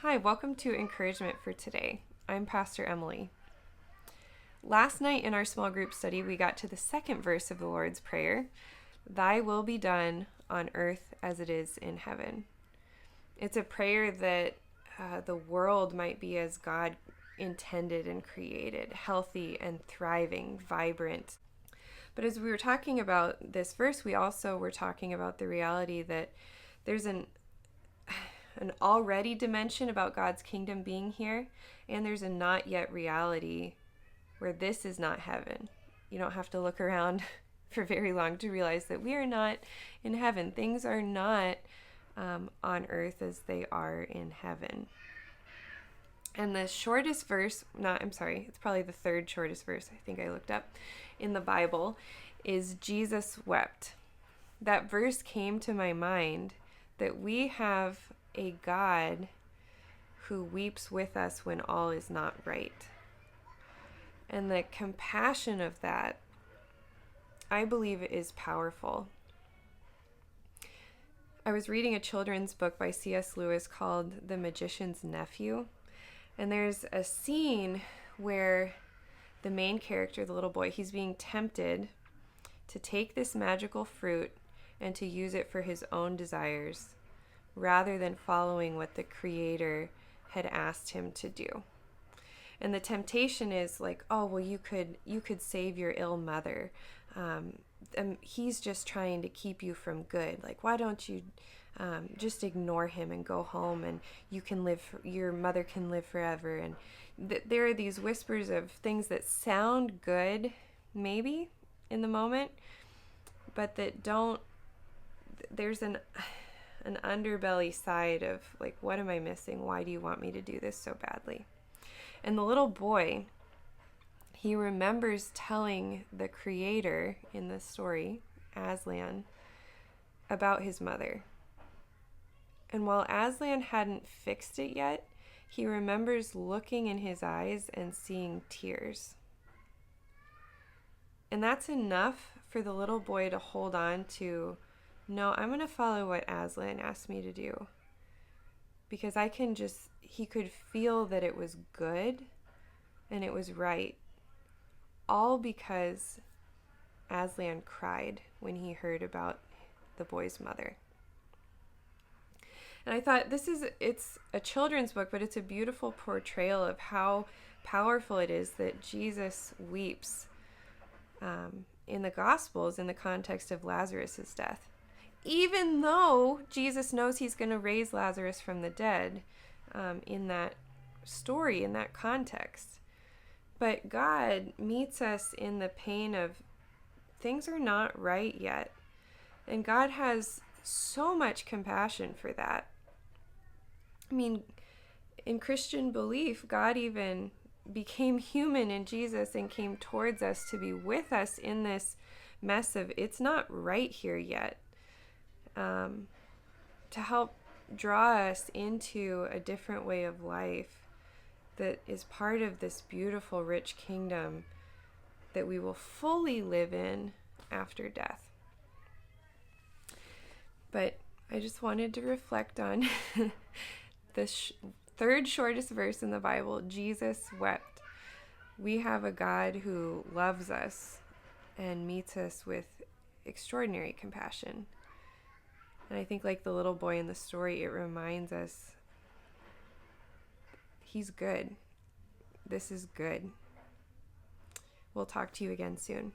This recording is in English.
Hi, welcome to Encouragement for Today. I'm Pastor Emily. Last night in our small group study, we got to the second verse of the Lord's Prayer, Thy will be done on earth as it is in heaven. It's a prayer that the world might be as God intended and created, healthy and thriving, vibrant. But as we were talking about this verse, we also were talking about the reality that there's an already dimension about God's kingdom being here, and there's a not yet reality where this is not heaven. You don't have to look around for very long to realize that we are not in heaven. Things are not on earth as they are in heaven. And the shortest verse, it's probably the third shortest verse I think I looked up in the Bible, is Jesus wept. That verse came to my mind that we have a God who weeps with us when all is not right. And the compassion of that, I believe, is powerful. I was reading a children's book by C.S. Lewis called The Magician's Nephew. And there's a scene where the main character, the little boy, he's being tempted to take this magical fruit and to use it for his own desires, rather than following what the Creator had asked him to do. And the temptation is like, oh, well, you could save your ill mother. He's just trying to keep you from good. Like, why don't you just ignore him and go home, and your mother can live forever. And there are these whispers of things that sound good, maybe, in the moment, but that don't, there's an underbelly side of like, what am I missing? Why do you want me to do this so badly? And the little boy, he remembers telling the Creator in the story, Aslan, about his mother. And while Aslan hadn't fixed it yet, he remembers looking in his eyes and seeing tears. And that's enough for the little boy to hold on to, no, I'm going to follow what Aslan asked me to do. Because he could feel that it was good and it was right. All because Aslan cried when he heard about the boy's mother. And I thought, it's a children's book, but it's a beautiful portrayal of how powerful it is that Jesus weeps in the Gospels in the context of Lazarus' death. Even though Jesus knows he's going to raise Lazarus from the dead in that story, in that context. But God meets us in the pain of things are not right yet. And God has so much compassion for that. I mean, in Christian belief, God even became human in Jesus and came towards us to be with us in this mess of it's not right here yet. To help draw us into a different way of life that is part of this beautiful, rich kingdom that we will fully live in after death. But I just wanted to reflect on the third shortest verse in the Bible. Jesus wept. We have a God who loves us and meets us with extraordinary compassion. And I think, like the little boy in the story, it reminds us he's good. This is good. We'll talk to you again soon.